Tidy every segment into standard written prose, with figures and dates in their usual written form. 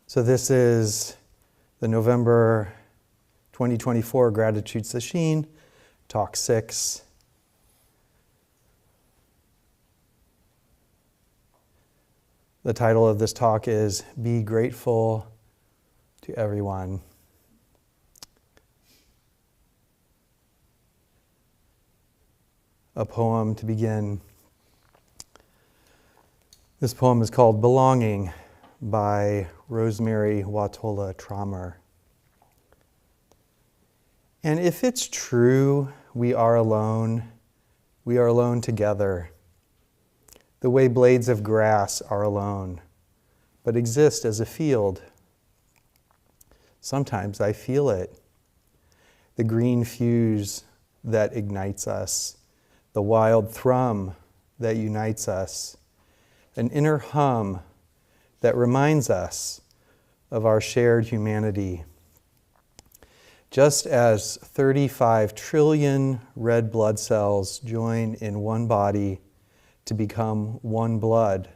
So this is the November 2024 Gratitude Sesshin, Talk 6. The title of this talk is Be Grateful to Everyone. A poem to begin. This poem is called Belonging by Rosemary Watola Traumer. And if it's true we are alone together, the way blades of grass are alone, but exist as a field. Sometimes I feel it, the green fuse that ignites us, the wild thrum that unites us, an inner hum that reminds us of our shared humanity. Just as 35 trillion red blood cells join in one body to become one blood,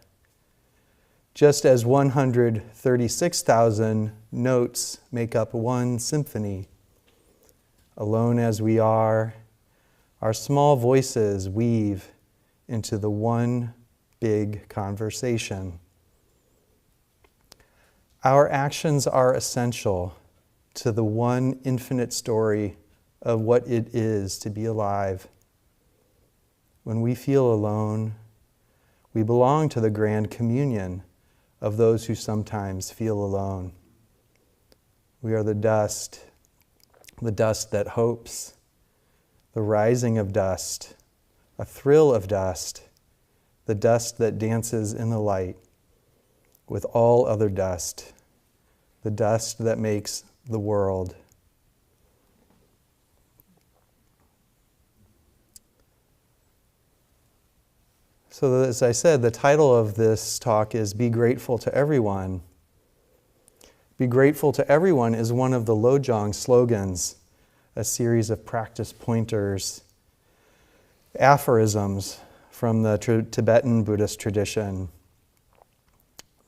just as 136,000 notes make up one symphony, alone as we are, our small voices weave into the one big conversation. Our actions are essential to the one infinite story of what it is to be alive. When we feel alone, we belong to the grand communion of those who sometimes feel alone. We are the dust that hopes, the rising of dust, a thrill of dust, the dust that dances in the light with all other dust, the dust that makes the world. So as I said, the title of this talk is Be Grateful to Everyone. Be Grateful to Everyone is one of the Lojong Slogans, a series of practice pointers, aphorisms from the Tibetan Buddhist tradition.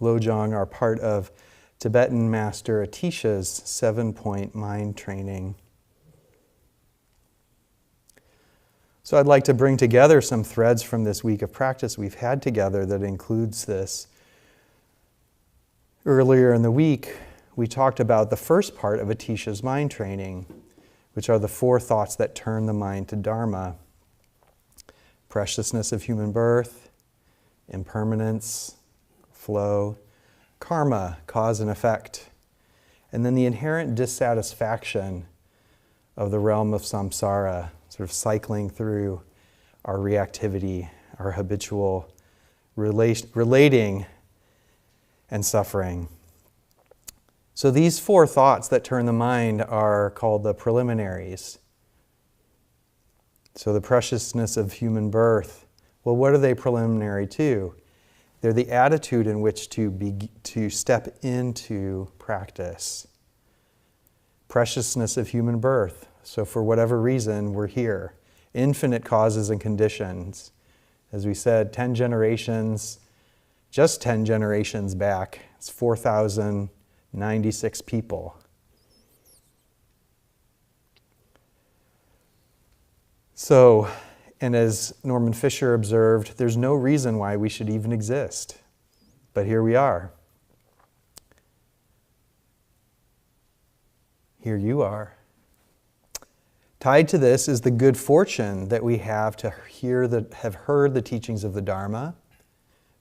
Lojong are part of Tibetan Master Atisha's 7-point mind training. So I'd like to bring together some threads from this week of practice we've had together that includes this. Earlier in the week, we talked about the first part of Atisha's mind training, which are the 4 thoughts that turn the mind to Dharma: preciousness of human birth, impermanence, flow, karma, cause and effect, and then the inherent dissatisfaction of the realm of samsara, sort of cycling through our reactivity, our habitual relating and suffering. So these 4 thoughts that turn the mind are called the preliminaries. So the preciousness of human birth, well, what are they preliminary to? They're the attitude in which to step into practice. Preciousness of human birth. So for whatever reason, we're here. Infinite causes and conditions. As we said, 10 generations, just 10 generations back, it's 4,096 people. So, and as Norman Fisher observed, there's no reason why we should even exist. But here we are. Here you are. Tied to this is the good fortune that we have to have heard the teachings of the Dharma,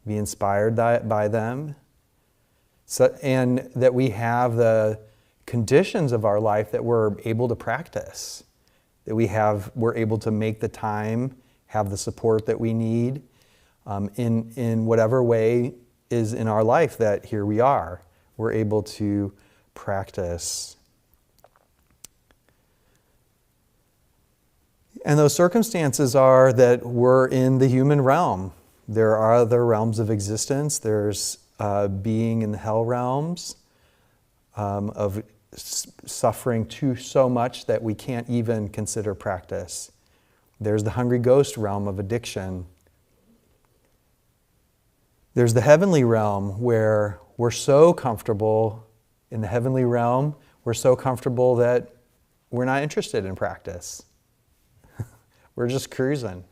be inspired by them, and that we have the conditions of our life that we're able to practice. That we're able to make the time, have the support that we need in whatever way is in our life, that here we are. We're able to practice. And those circumstances are that we're in the human realm. There are other realms of existence. There's being in the hell realms of suffering to so much that we can't even consider practice. There's the hungry ghost realm of addiction. There's the heavenly realm where we're so comfortable In the heavenly realm, we're so comfortable that we're not interested in practice. We're just cruising.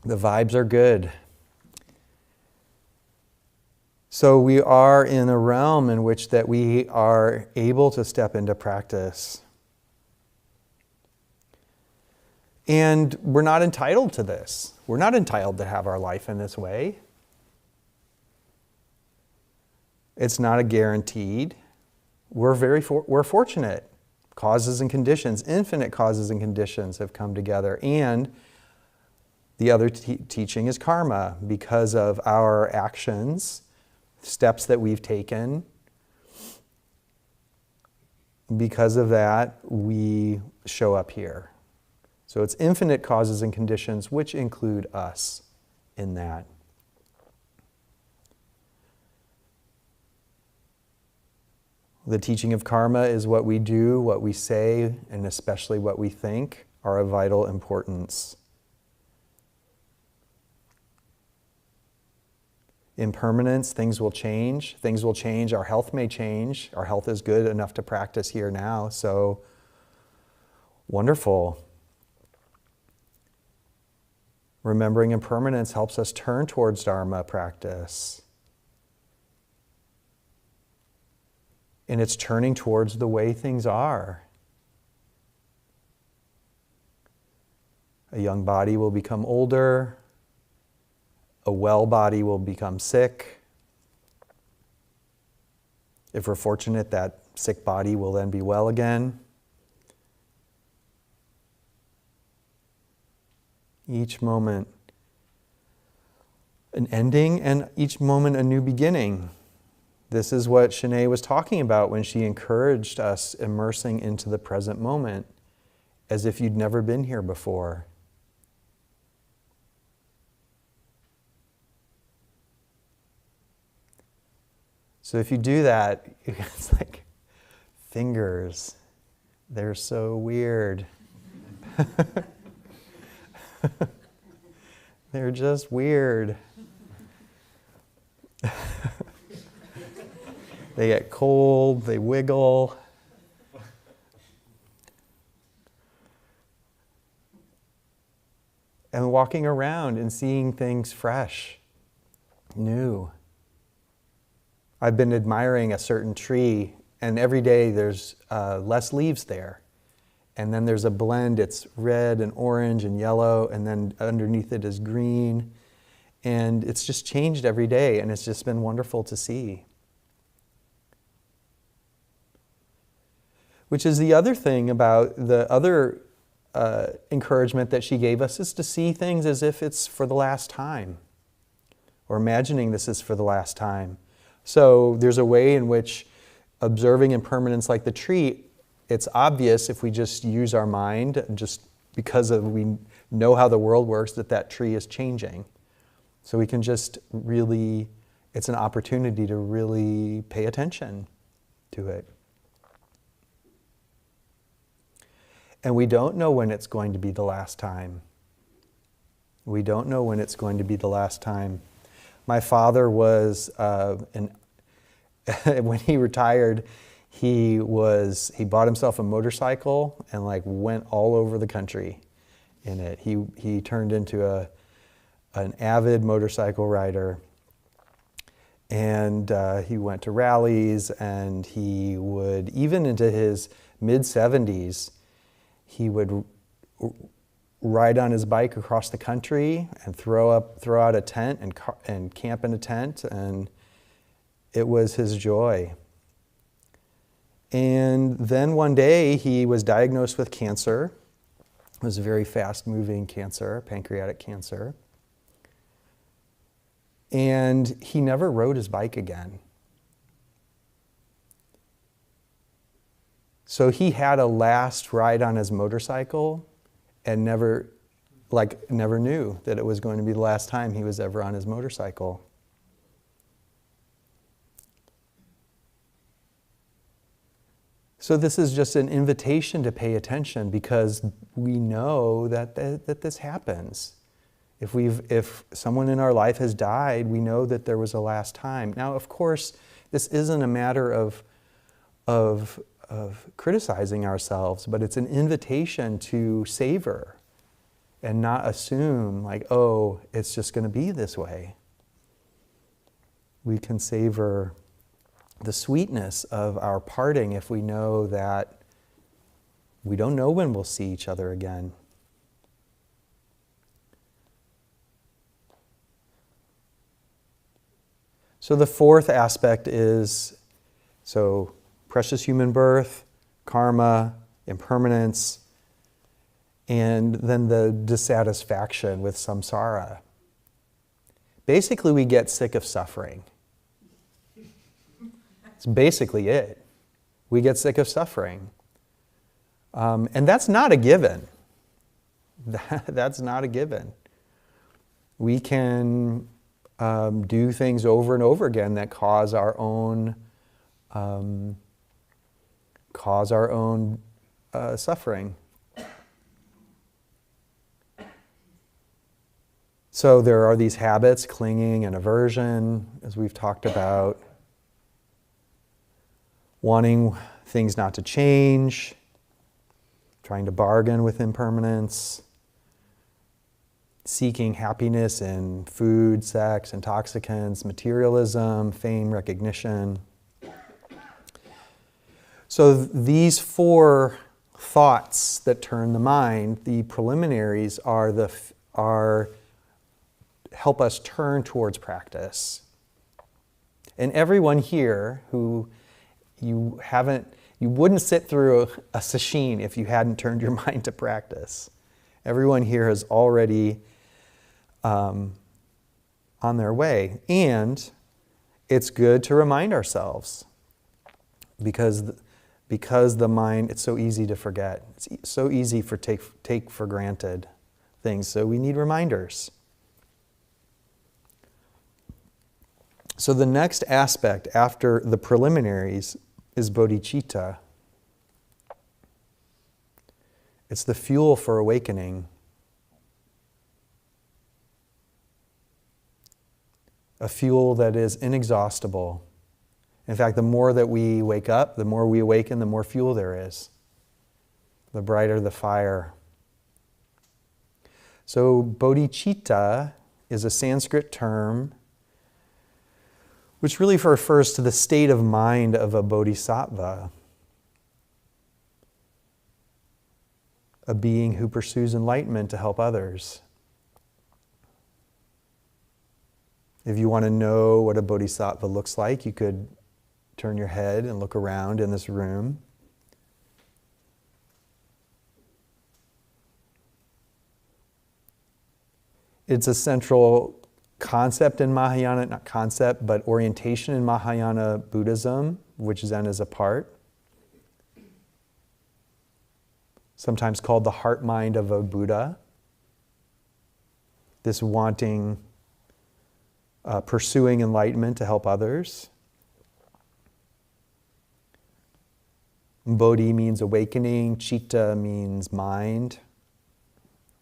The vibes are good. So we are in a realm in which that we are able to step into practice. And we're not entitled to this. We're not entitled to have our life in this way. It's not a guaranteed. We're fortunate. Causes and conditions, infinite causes and conditions have come together. And the other teaching is karma, because of our actions, steps that we've taken. Because of that, we show up here. So it's infinite causes and conditions, which include us in that. The teaching of karma is what we do, what we say, and especially what we think are of vital importance. Impermanence, things will change. Things will change. Our health may change. Our health is good enough to practice here now, so wonderful. Remembering impermanence helps us turn towards Dharma practice. And it's turning towards the way things are. A young body will become older. A well body will become sick. If we're fortunate, that sick body will then be well again. Each moment an ending, and each moment a new beginning. This is what Shanae was talking about when she encouraged us immersing into the present moment, as if you'd never been here before. So if you do that, it's like fingers. They're so weird. They're just weird. They get cold, they wiggle. And walking around and seeing things fresh, new. I've been admiring a certain tree, and every day there's less leaves there. And then there's a blend, it's red and orange and yellow, and then underneath it is green. And it's just changed every day, and it's just been wonderful to see. Which is the other thing about the other encouragement that she gave us, is to see things as if it's for the last time, or imagining this is for the last time. So there's a way in which observing impermanence like the tree, it's obvious if we just use our mind, just because we know how the world works, that tree is changing. So we can just really, it's an opportunity to really pay attention to it. And we don't know when it's going to be the last time. We don't know when it's going to be the last time. My father was, when he retired, he bought himself a motorcycle and went all over the country in it. He turned into an avid motorcycle rider, and he went to rallies, and he would, even into his mid-70s, he would ride on his bike across the country and throw out a tent and camp in a tent, and it was his joy. And then one day he was diagnosed with cancer. It was a very fast-moving cancer, pancreatic cancer. And he never rode his bike again. So he had a last ride on his motorcycle and never knew that it was going to be the last time he was ever on his motorcycle. So this is just an invitation to pay attention, because we know that this happens. If someone in our life has died, we know that there was a last time. Now, of course, this isn't a matter of criticizing ourselves, but it's an invitation to savor and not assume like, oh, it's just going to be this way. We can savor the sweetness of our parting if we know that we don't know when we'll see each other again. So the fourth aspect is, so precious human birth, karma, impermanence, and then the dissatisfaction with samsara. Basically, we get sick of suffering. That's basically it. We get sick of suffering. And that's not a given. That's not a given. We can do things over and over again that cause our own suffering. So there are these habits, clinging and aversion, as we've talked about, wanting things not to change, trying to bargain with impermanence, seeking happiness in food, sex, intoxicants, materialism, fame, recognition. So these four thoughts that turn the mind, the preliminaries, are help us turn towards practice. And everyone here who you wouldn't sit through a sesshin if you hadn't turned your mind to practice. Everyone here has already on their way. And it's good to remind ourselves because the mind, it's so easy to forget. It's so easy for take for granted things. So we need reminders. So the next aspect after the preliminaries is bodhicitta. It's the fuel for awakening. A fuel that is inexhaustible. In fact, the more that we wake up, the more we awaken, the more fuel there is. The brighter the fire. So bodhicitta is a Sanskrit term which really refers to the state of mind of a bodhisattva, a being who pursues enlightenment to help others. If you want to know what a bodhisattva looks like, you could turn your head and look around in this room. It's a central concept in Mahayana, not concept, but orientation in Mahayana Buddhism, which Zen is a part. Sometimes called the heart mind of a Buddha. This wanting, pursuing enlightenment to help others. Bodhi means awakening, citta means mind,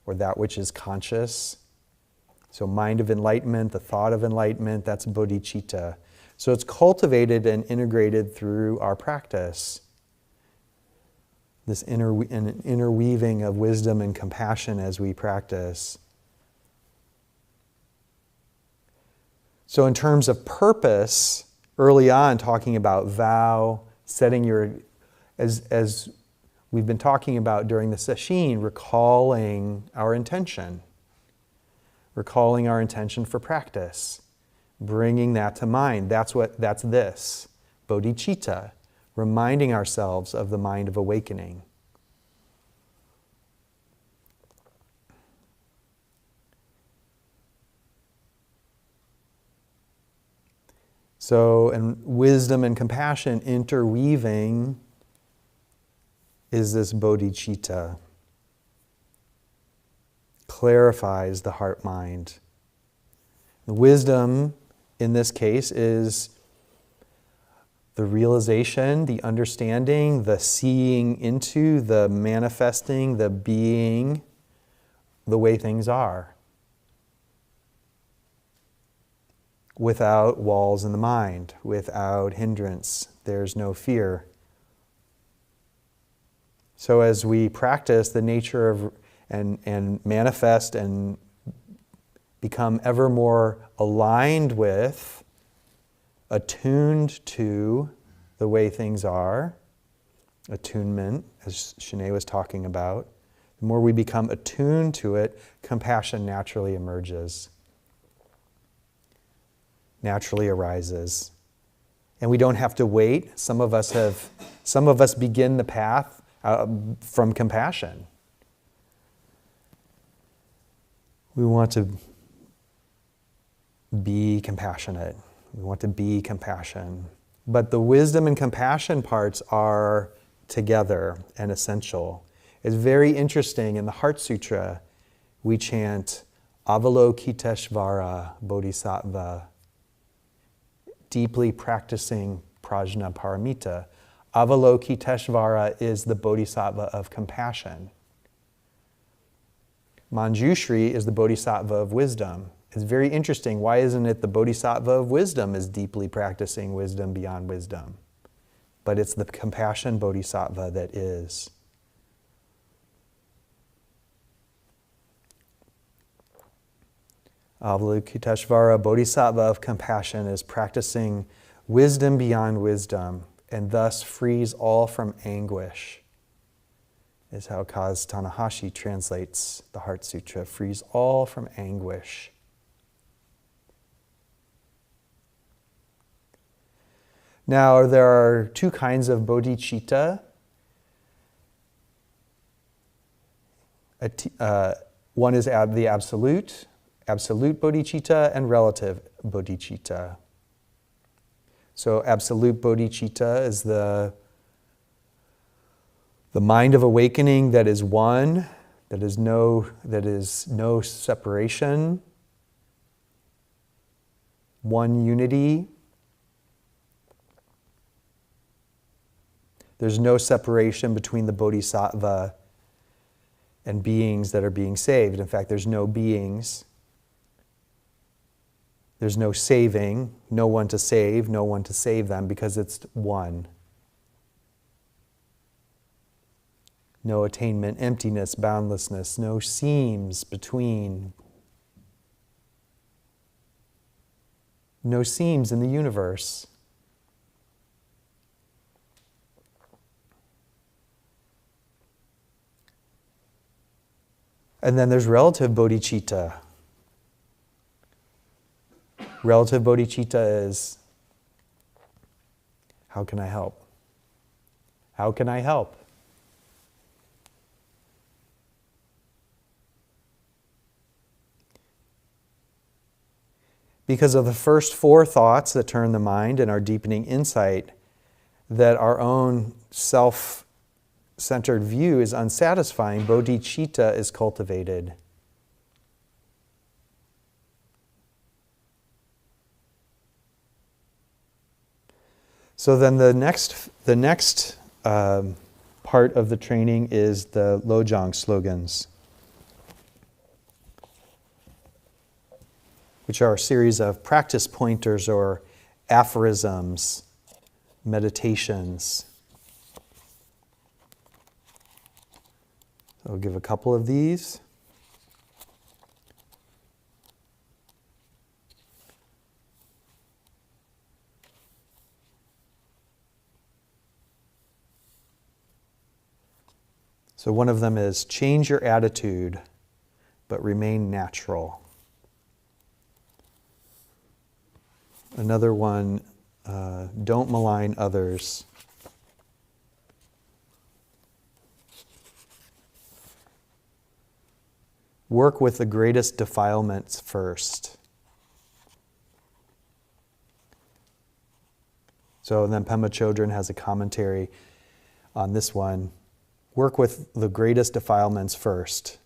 or that which is conscious. So mind of enlightenment, the thought of enlightenment, that's bodhicitta. So it's cultivated and integrated through our practice. This interweaving of wisdom and compassion as we practice. So in terms of purpose, early on talking about vow, setting your, as we've been talking about during the sesshin, recalling our intention. Recalling our intention for practice, bringing that to mind. That's this, bodhicitta, reminding ourselves of the mind of awakening. So, and wisdom and compassion interweaving is this bodhicitta. Clarifies the heart mind. The wisdom in this case is the realization, the understanding, the seeing into, the manifesting, the being, the way things are. without walls in the mind, without hindrance. There's no fear. So as we practice the nature of and manifest and become ever more aligned with, attuned to the way things are, attunement, as Shanae was talking about, the more we become attuned to it, compassion naturally emerges, naturally arises. And we don't have to wait. Some of us begin the path from compassion. We want to be compassionate. We want to be compassion. But the wisdom and compassion parts are together and essential. It's very interesting. In the Heart Sutra, we chant Avalokiteshvara Bodhisattva, deeply practicing prajna paramita. Avalokiteshvara is the Bodhisattva of compassion. Manjushri is the Bodhisattva of wisdom. It's very interesting. Why isn't it the Bodhisattva of wisdom is deeply practicing wisdom beyond wisdom? But it's the compassion Bodhisattva that is. Avalokiteshvara Bodhisattva of compassion is practicing wisdom beyond wisdom and thus frees all from anguish, is how Kaz Tanahashi translates the Heart Sutra, frees all from anguish. Now, there are two kinds of bodhicitta. One is the absolute bodhicitta, and relative bodhicitta. So absolute bodhicitta is the mind of awakening that is one, that is no separation, one unity. There's no separation between the bodhisattva and beings that are being saved. In fact, there's no beings. There's no saving, no one to save them, because it's one. No attainment, emptiness, boundlessness, no seams between. No seams in the universe. And then there's relative bodhicitta. Relative bodhicitta is, how can I help? How can I help? Because of the first four thoughts that turn the mind and our deepening insight that our own self-centered view is unsatisfying, bodhicitta is cultivated. So then the next part of the training is the Lojong Slogans, which are a series of practice pointers or aphorisms, meditations. So I'll give a couple of these. So one of them is, change your attitude, but remain natural. Another one, don't malign others. Work with the greatest defilements first. So then Pema Chodron has a commentary on this one. Work with the greatest defilements first.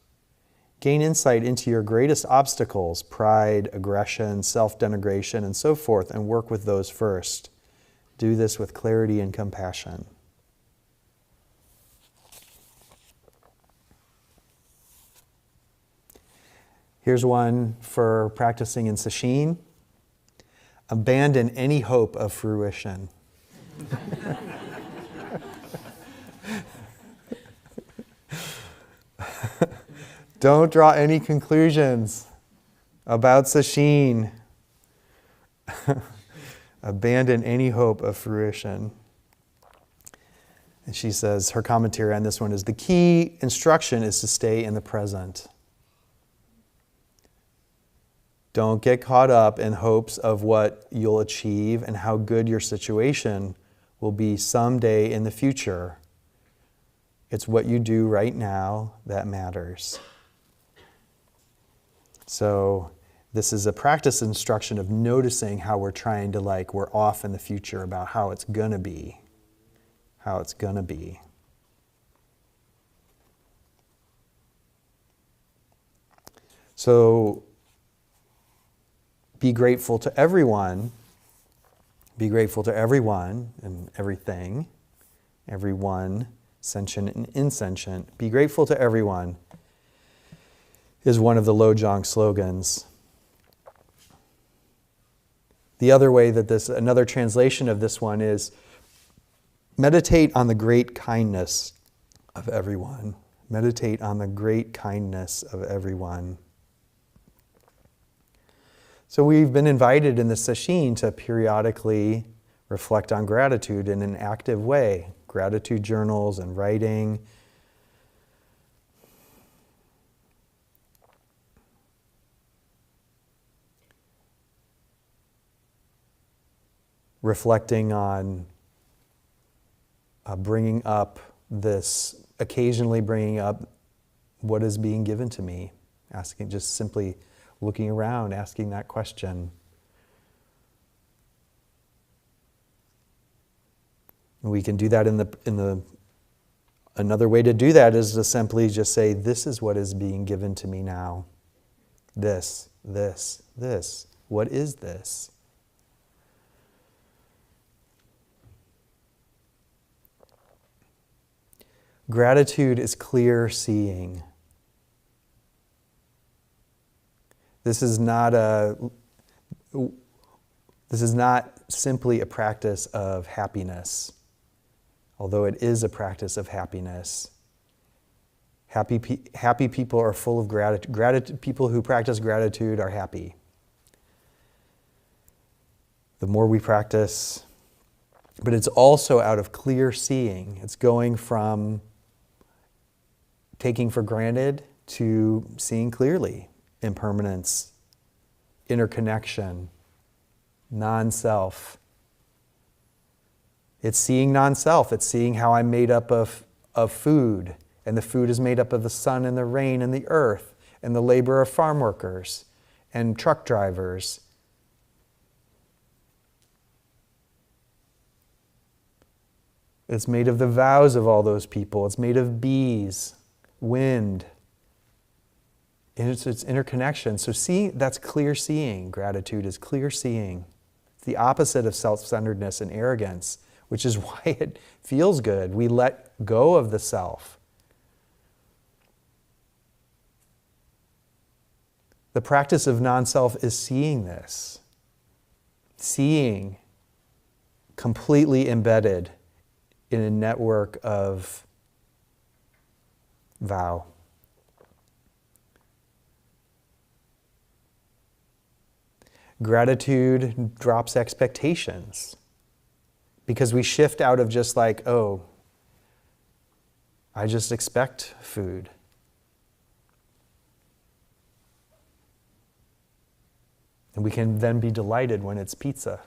Gain insight into your greatest obstacles, pride, aggression, self-denigration, and so forth, and work with those first. Do this with clarity and compassion. Here's one for practicing in Sesshin. Abandon any hope of fruition. Don't draw any conclusions about Sesshin. Abandon any hope of fruition. And she says, her commentary on this one is, the key instruction is to stay in the present. Don't get caught up in hopes of what you'll achieve and how good your situation will be someday in the future. It's what you do right now that matters. So this is a practice instruction of noticing how we're trying to, we're off in the future about how it's going to be. How it's going to be. So be grateful to everyone. Be grateful to everyone and everything. Everyone, sentient and insentient. Be grateful to everyone is one of the Lojong slogans. The other way that another translation of this one is, meditate on the great kindness of everyone. Meditate on the great kindness of everyone. So we've been invited in the Sesshin to periodically reflect on gratitude in an active way. Gratitude journals and writing. Reflecting on occasionally bringing up what is being given to me. Asking, just simply looking around, asking that question. And we can do that another way to do that is to simply just say, this is what is being given to me now. This. What is this? Gratitude is clear seeing. This is not simply a practice of happiness, although it is a practice of happiness. Happy people are full of gratitude. People who practice gratitude are happy. The more we practice, but it's also out of clear seeing. It's going from taking for granted to seeing clearly. Impermanence, interconnection, non-self. It's seeing non-self. It's seeing how I'm made up of food, and the food is made up of the sun and the rain and the earth and the labor of farm workers and truck drivers. It's made of the vows of all those people. It's made of bees, wind. And it's interconnection. So that's clear seeing. Gratitude is clear seeing. It's the opposite of self-centeredness and arrogance, which is why it feels good. We let go of the self. The practice of non-self is seeing this. Seeing completely embedded in a network of vow. Gratitude drops expectations because we shift out of just I just expect food. And we can then be delighted when it's pizza.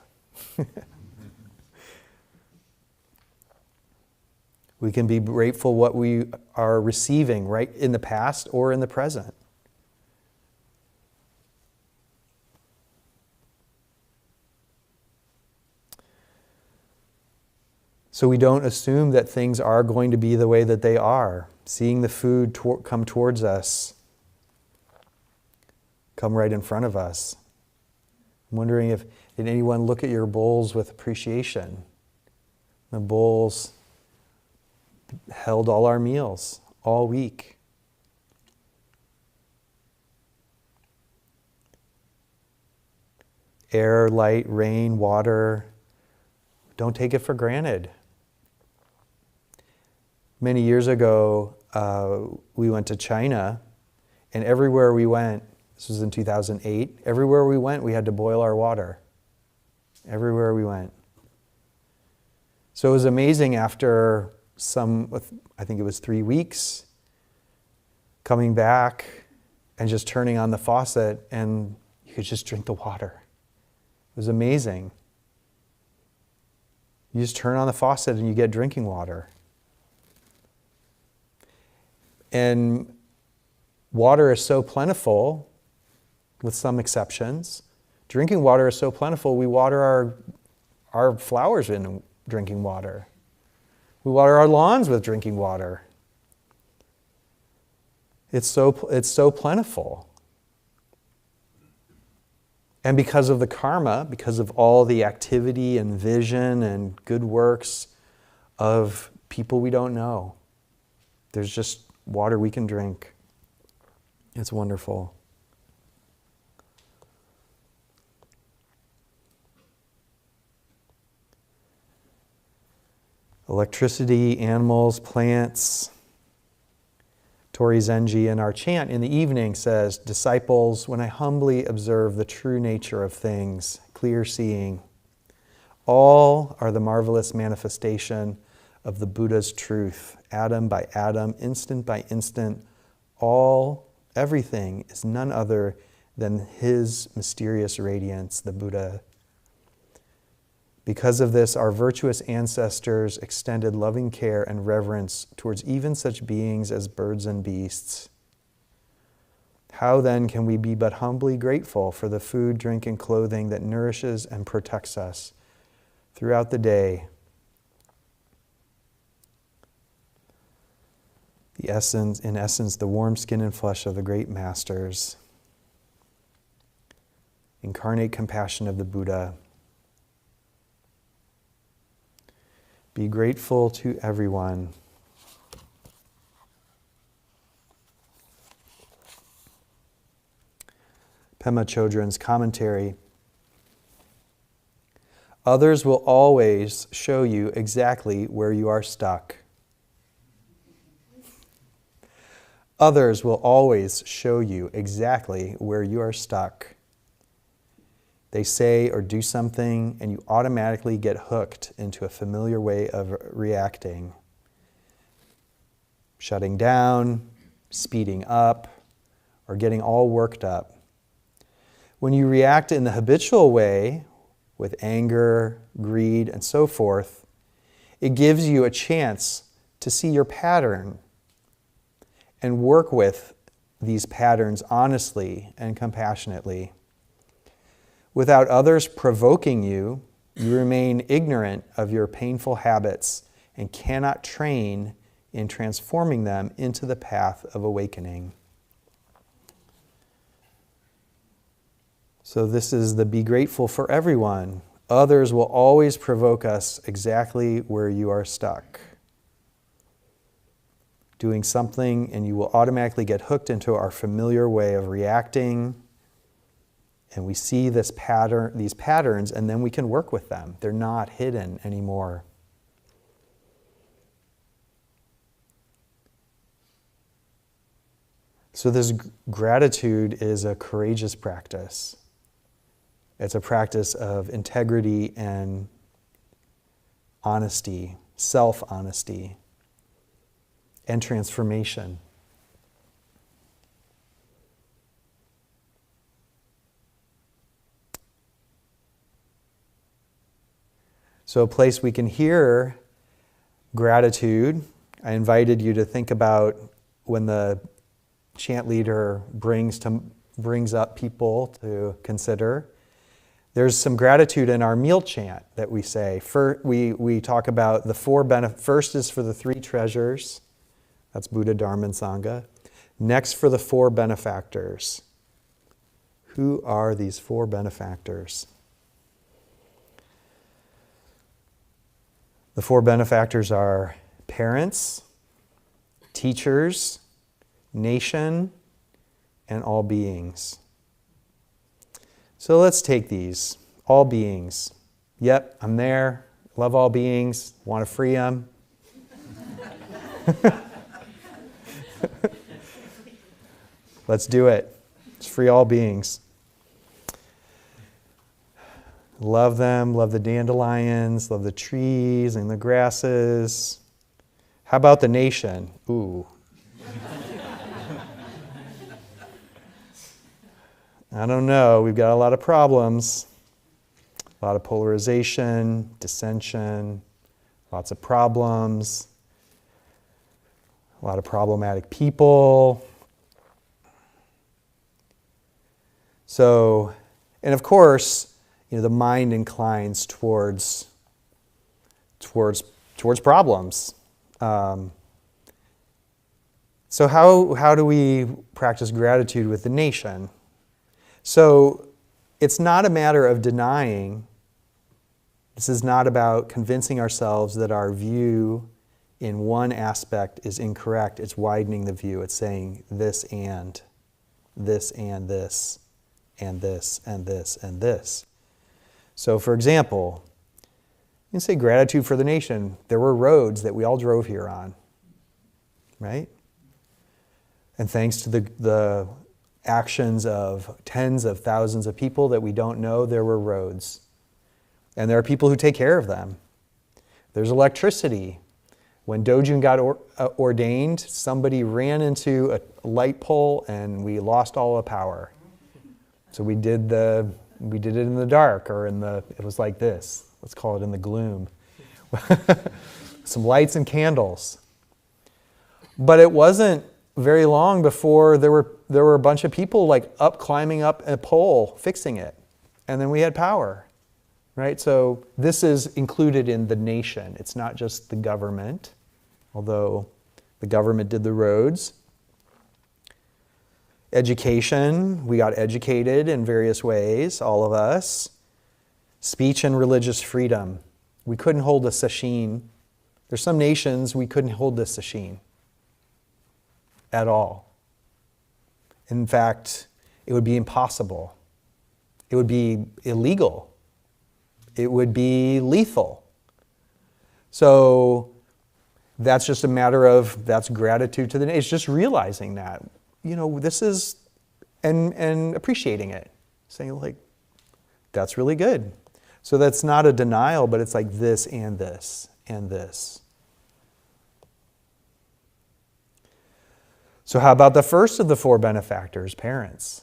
We can be grateful what we are receiving right in the past or in the present. So we don't assume that things are going to be the way that they are. Seeing the food come towards us, come right in front of us. I'm wondering did anyone look at your bowls with appreciation? The bowls held all our meals all week. Air, light, rain, water. Don't take it for granted. Many years ago, we went to China, and everywhere we went, this was in 2008, everywhere we went, we had to boil our water. Everywhere we went. So it was amazing after I think it was 3 weeks, coming back and just turning on the faucet and you could just drink the water. It was amazing. You just turn on the faucet and you get drinking water. And water is so plentiful, with some exceptions. Drinking water is so plentiful, we water our flowers in drinking water. We water our lawns with drinking water. It's so plentiful. And because of the karma, because of all the activity and vision and good works of people we don't know, there's just water we can drink. It's wonderful. Electricity, animals, plants. Tori Zenji in our chant in the evening says, "Disciples, when I humbly observe the true nature of things, clear seeing, all are the marvelous manifestation of the Buddha's truth, atom by atom, instant by instant, everything is none other than his mysterious radiance, the Buddha. Because of this, our virtuous ancestors extended loving care and reverence towards even such beings as birds and beasts. How then can we be but humbly grateful for the food, drink, and clothing that nourishes and protects us throughout the day? In essence, the warm skin and flesh of the great masters, incarnate compassion of the Buddha. Be grateful to everyone. Pema Chodron's commentary. Others will always show you exactly where you are stuck. Others will always show you exactly where you are stuck. They say or do something, and you automatically get hooked into a familiar way of reacting. Shutting down, speeding up, or getting all worked up. When you react in the habitual way, with anger, greed, and so forth, it gives you a chance to see your pattern and work with these patterns honestly and compassionately. Without others provoking you, you remain ignorant of your painful habits and cannot train in transforming them into the path of awakening. So this is the be grateful for everyone. Others will always provoke us exactly where you are stuck. Doing something and you will automatically get hooked into our familiar way of reacting. And we see these patterns, and then we can work with them. They're not hidden anymore. So this gratitude is a courageous practice. It's a practice of integrity and honesty, self-honesty, and transformation. So a place we can hear gratitude, I invited you to think about when the chant leader brings up people to consider. There's some gratitude in our meal chant that we say. We talk about the four benefits. First is for the three treasures. That's Buddha, Dharma, and Sangha. Next for the four benefactors. Who are these four benefactors? The four benefactors are parents, teachers, nation, and all beings. So let's take these. All beings. Yep, I'm there. Love all beings. Want to free them. Let's do it. Let's free all beings. Love them, love the dandelions, love the trees and the grasses. How about the nation? Ooh. I don't know. We've got a lot of problems. A lot of polarization, dissension, lots of problems, a lot of problematic people. So, and of course, the mind inclines towards problems. So how do we practice gratitude with the nation? So it's not a matter of denying. This is not about convincing ourselves that our view in one aspect is incorrect. It's widening the view. It's saying this and this and this and this and this and this. So for example, you can say gratitude for the nation. There were roads that we all drove here on, right? And thanks to the actions of tens of thousands of people that we don't know, there were roads. And there are people who take care of them. There's electricity. When Dojun got ordained, somebody ran into a light pole and we lost all the power. So we did it in the dark, or it was like this. Let's call it in the gloom. Some lights and candles. But it wasn't very long before there were a bunch of people climbing up a pole fixing it. And then we had power. Right? So this is included in the nation. It's not just the government, although the government did the roads. Education, we got educated in various ways, all of us. Speech and religious freedom. We couldn't hold a sesshin. There's some nations we couldn't hold the sesshin at all. In fact, it would be impossible. It would be illegal. It would be lethal. So that's just a matter of, that's gratitude to the nation. It's just realizing that, this is, and appreciating it. Saying that's really good. So that's not a denial, but it's like this and this and this. So how about the first of the four benefactors, parents,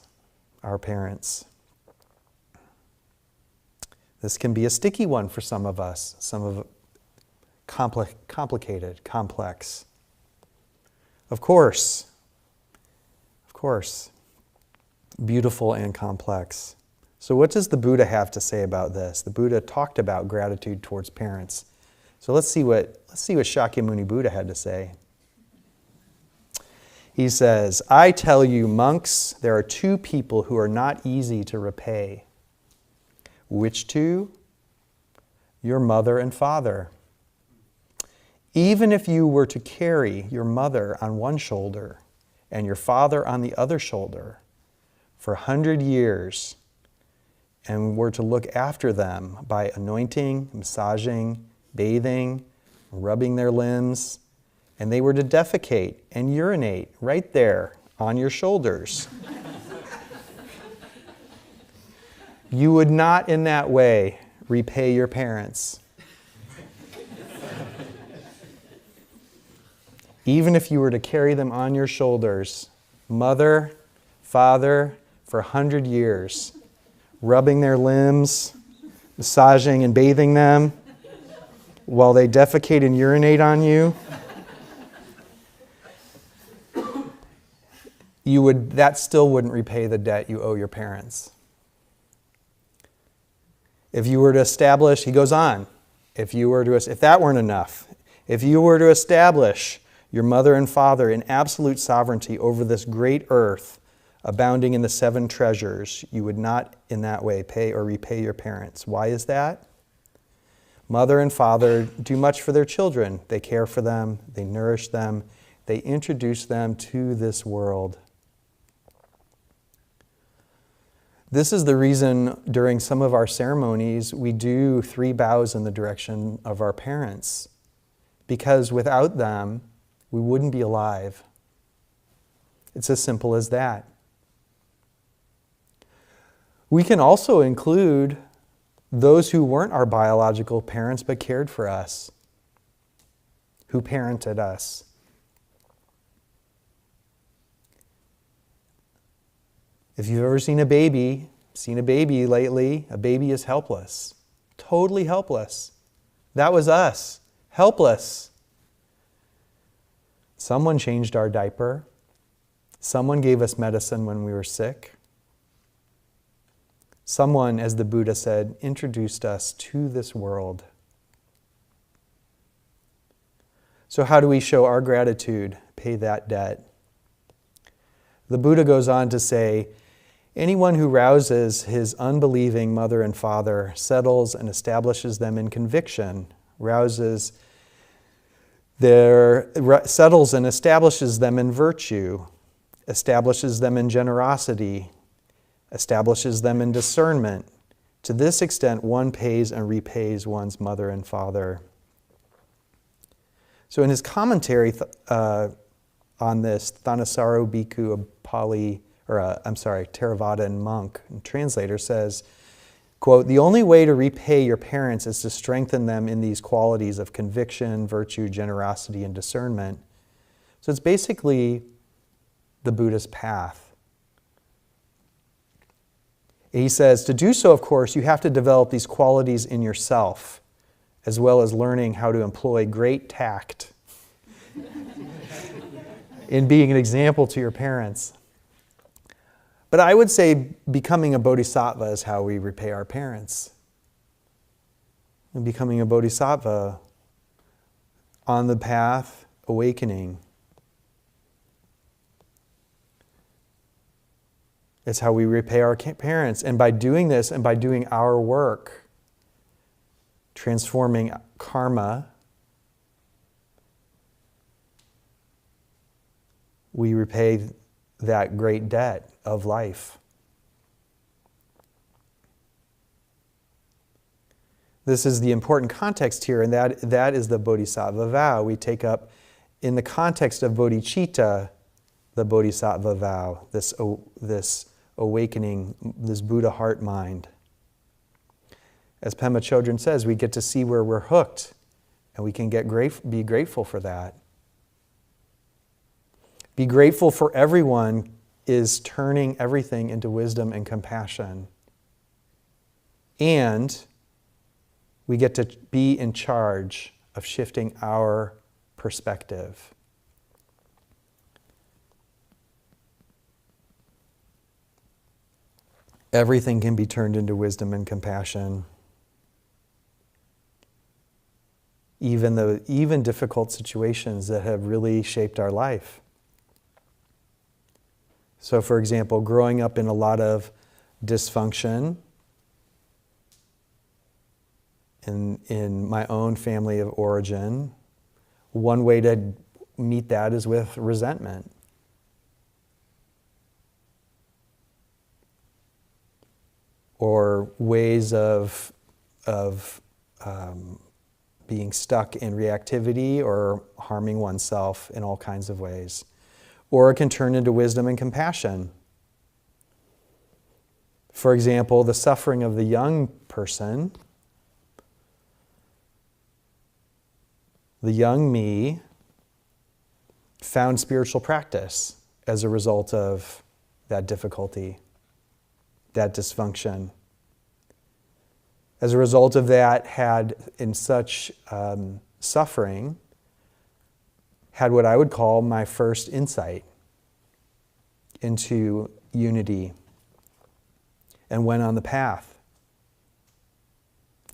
our parents? This can be a sticky one for some of us, some of it complicated, complex. Of course, beautiful and complex. So what does the Buddha have to say about this? The Buddha talked about gratitude towards parents. So let's see what Shakyamuni Buddha had to say. He says, "I tell you, monks, there are two people who are not easy to repay. Which two? Your mother and father. Even if you were to carry your mother on one shoulder and your father on the other shoulder for 100 years and were to look after them by anointing, massaging, bathing, rubbing their limbs, and they were to defecate and urinate right there on your shoulders, you would not in that way repay your parents. Even if you were to carry them on your shoulders, mother, father, for 100 years, rubbing their limbs, massaging and bathing them while they defecate and urinate on you, that still wouldn't repay the debt you owe your parents. If you were to establish, he goes on, if that weren't enough, if you were to establish your mother and father in absolute sovereignty over this great earth, abounding in the 7 treasures, you would not in that way pay or repay your parents. Why is that? Mother and father do much for their children. They care for them, they nourish them, they introduce them to this world. This is the reason during some of our ceremonies we do 3 bows in the direction of our parents, because without them we wouldn't be alive. It's as simple as that. We can also include those who weren't our biological parents but cared for us, who parented us. If you've ever seen a baby lately, a baby is helpless, totally helpless. That was us, helpless. Someone changed our diaper. Someone gave us medicine when we were sick. Someone, as the Buddha said, introduced us to this world. So how do we show our gratitude, pay that debt? The Buddha goes on to say, anyone who rouses his unbelieving mother and father, settles and establishes them in conviction, settles and establishes them in virtue, establishes them in generosity, establishes them in discernment. To this extent, one pays and repays one's mother and father. So in his commentary on this, Thanissaro Bhikkhu, a Theravadan monk and translator, says, quote, the only way to repay your parents is to strengthen them in these qualities of conviction, virtue, generosity, and discernment. So it's basically the Buddha's path. He says, to do so, of course, you have to develop these qualities in yourself, as well as learning how to employ great tact in being an example to your parents. But I would say becoming a bodhisattva is how we repay our parents. And becoming a bodhisattva on the path, awakening. It's how we repay our parents. And by doing this and by doing our work, transforming karma, we repay that great debt of life. This is the important context here, and that is the Bodhisattva vow we take up in the context of Bodhichitta, the Bodhisattva vow, this awakening, this Buddha heart mind. As Pema Chodron says, we get to see where we're hooked, and we can be grateful for that. Be grateful for everyone is turning everything into wisdom and compassion. And we get to be in charge of shifting our perspective. Everything can be turned into wisdom and compassion. Even difficult situations that have really shaped our life. So, for example, growing up in a lot of dysfunction in my own family of origin, one way to meet that is with resentment. Or ways of being stuck in reactivity or harming oneself in all kinds of ways. Or it can turn into wisdom and compassion. For example, the suffering of the young person, the young me, found spiritual practice as a result of that difficulty, that dysfunction. As a result of that, had in such suffering, had what I would call my first insight into unity, and went on the path.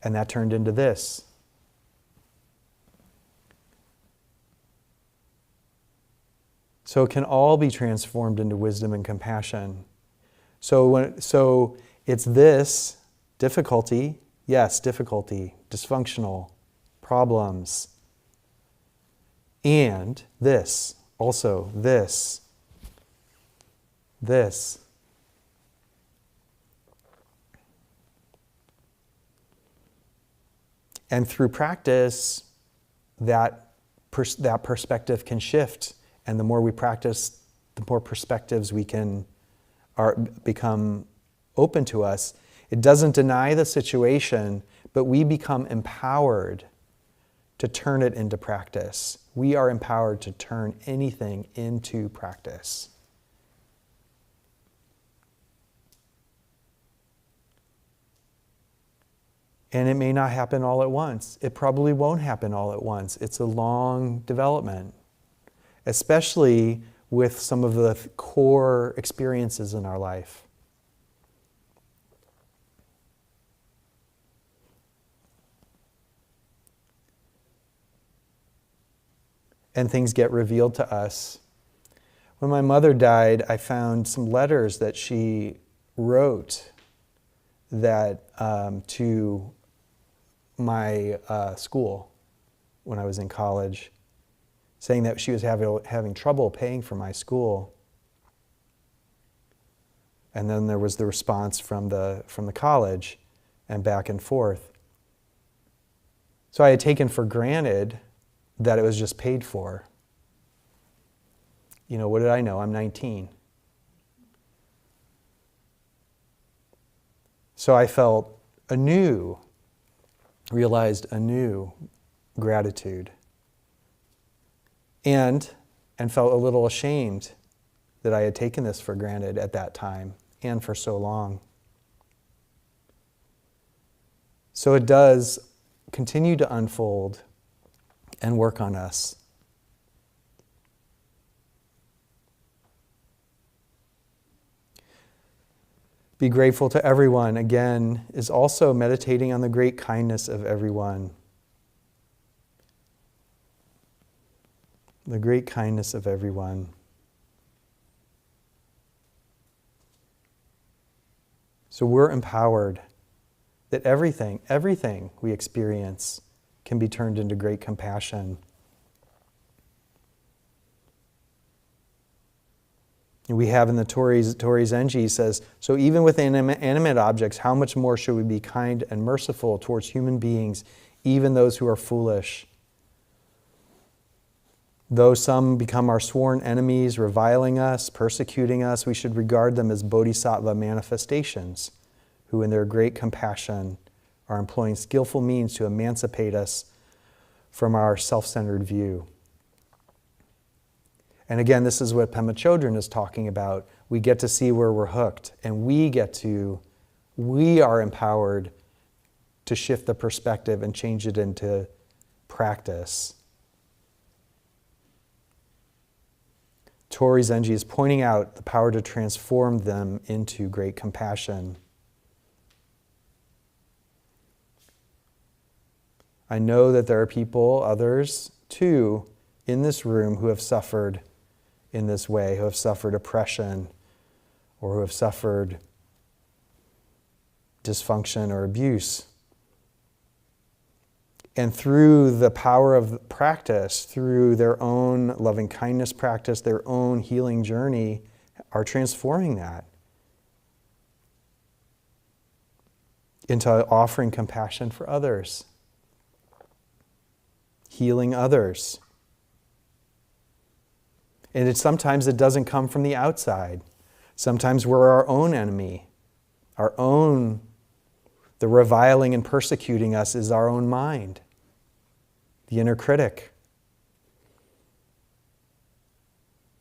And that turned into this. So it can all be transformed into wisdom and compassion. So it's this difficulty, yes, difficulty, dysfunctional, problems, and this, also this. And through practice, that perspective can shift. And the more we practice, the more perspectives we can become open to us. It doesn't deny the situation, but we become empowered to turn it into practice. We are empowered to turn anything into practice. And it may not happen all at once. It probably won't happen all at once. It's a long development, especially with some of the core experiences in our life. And things get revealed to us. When my mother died, I found some letters that she wrote that to my school when I was in college, saying that she was having trouble paying for my school. And then there was the response from the college, and back and forth. So I had taken for granted that it was just paid for. You know, what did I know? I'm 19. So I felt realized anew gratitude. And felt a little ashamed that I had taken this for granted at that time and for so long. So it does continue to unfold and work on us. Be grateful to everyone, again, is also meditating on the great kindness of everyone. The great kindness of everyone. So we're empowered that everything we experience can be turned into great compassion. We have in the Tori Zenji says, so even with inanimate objects, how much more should we be kind and merciful towards human beings, even those who are foolish? Though some become our sworn enemies, reviling us, persecuting us, we should regard them as bodhisattva manifestations, who in their great compassion are employing skillful means to emancipate us from our self-centered view. And again, this is what Pema Chodron is talking about. We get to see where we're hooked, and we are empowered to shift the perspective and change it into practice. Tori Zenji is pointing out the power to transform them into great compassion. I know that there are people, others too, in this room who have suffered in this way, who have suffered oppression or who have suffered dysfunction or abuse. And through the power of practice, through their own loving kindness practice, their own healing journey, are transforming that into offering compassion for others, healing others. And sometimes it doesn't come from the outside. Sometimes we're our own enemy. The reviling and persecuting us is our own mind, the inner critic.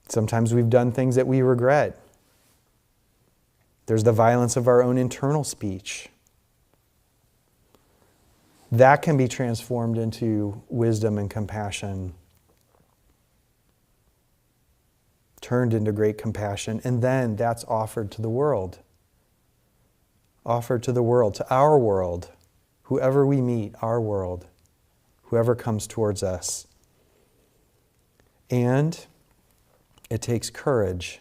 Sometimes we've done things that we regret. There's the violence of our own internal speech. That can be transformed into wisdom and compassion, turned into great compassion, and then that's offered to the world. Offered to the world, to our world, whoever we meet, our world, whoever comes towards us. And it takes courage.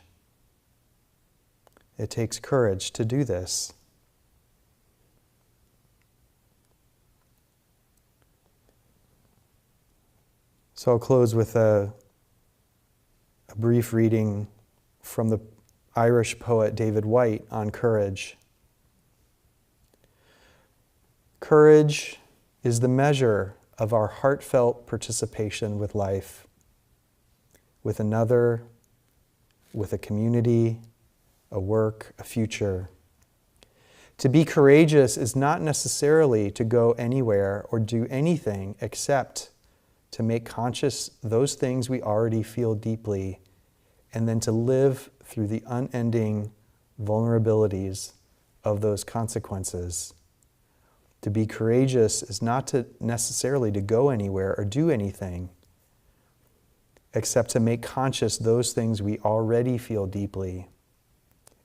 It takes courage to do this. So I'll close with a brief reading from the Irish poet David Whyte on courage. Courage is the measure of our heartfelt participation with life, with another, with a community, a work, a future. To be courageous is not necessarily to go anywhere or do anything except to make conscious those things we already feel deeply, and then to live through the unending vulnerabilities of those consequences. To be courageous is not necessarily to go anywhere or do anything, except to make conscious those things we already feel deeply,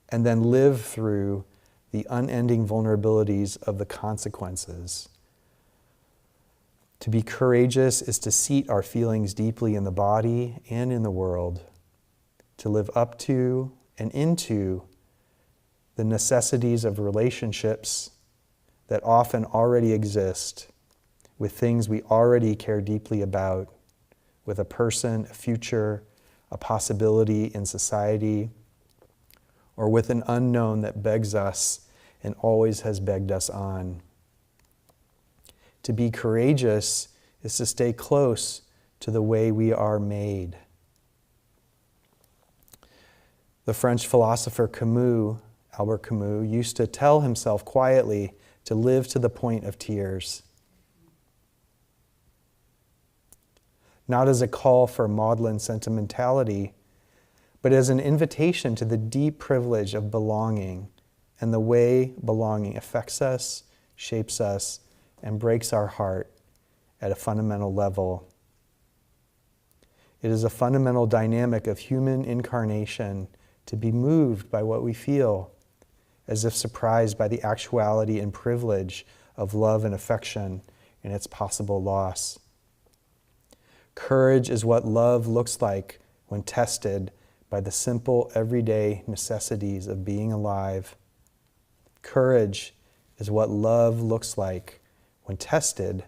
and then live through the unending vulnerabilities of the consequences. To be courageous is to seat our feelings deeply in the body and in the world, to live up to and into the necessities of relationships that often already exist, with things we already care deeply about, with a person, a future, a possibility in society, or with an unknown that begs us and always has begged us on. To be courageous is to stay close to the way we are made. The French philosopher Albert Camus, used to tell himself quietly to live to the point of tears. Not as a call for maudlin sentimentality, but as an invitation to the deep privilege of belonging and the way belonging affects us, shapes us, and breaks our heart at a fundamental level. It is a fundamental dynamic of human incarnation to be moved by what we feel, as if surprised by the actuality and privilege of love and affection and its possible loss. Courage is what love looks like when tested by the simple, everyday necessities of being alive. Courage is what love looks like when tested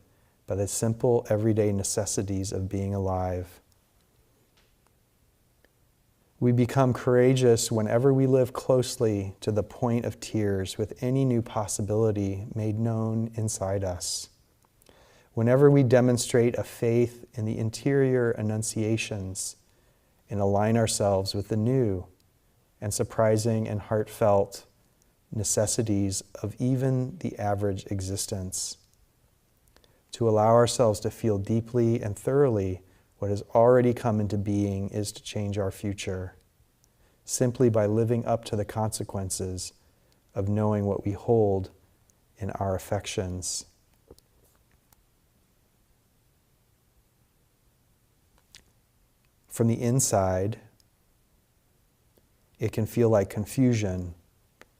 by the simple, everyday necessities of being alive. We become courageous whenever we live closely to the point of tears with any new possibility made known inside us. Whenever we demonstrate a faith in the interior enunciations and align ourselves with the new and surprising and heartfelt necessities of even the average existence. To allow ourselves to feel deeply and thoroughly what has already come into being is to change our future, simply by living up to the consequences of knowing what we hold in our affections. From the inside, it can feel like confusion.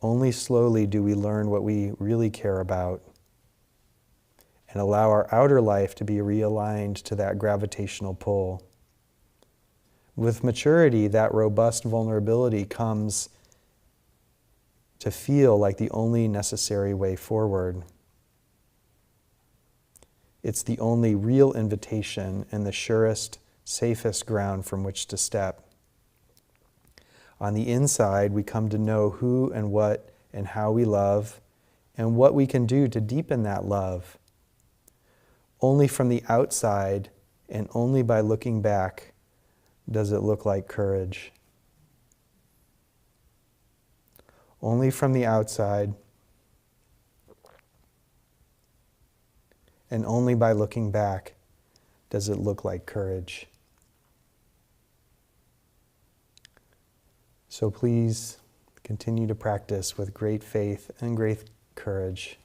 Only slowly do we learn what we really care about and allow our outer life to be realigned to that gravitational pull. With maturity, that robust vulnerability comes to feel like the only necessary way forward. It's the only real invitation and the surest, safest ground from which to step. On the inside, we come to know who and what and how we love and what we can do to deepen that love. Only from the outside and only by looking back does it look like courage. Only from the outside and only by looking back does it look like courage. So please continue to practice with great faith and great courage.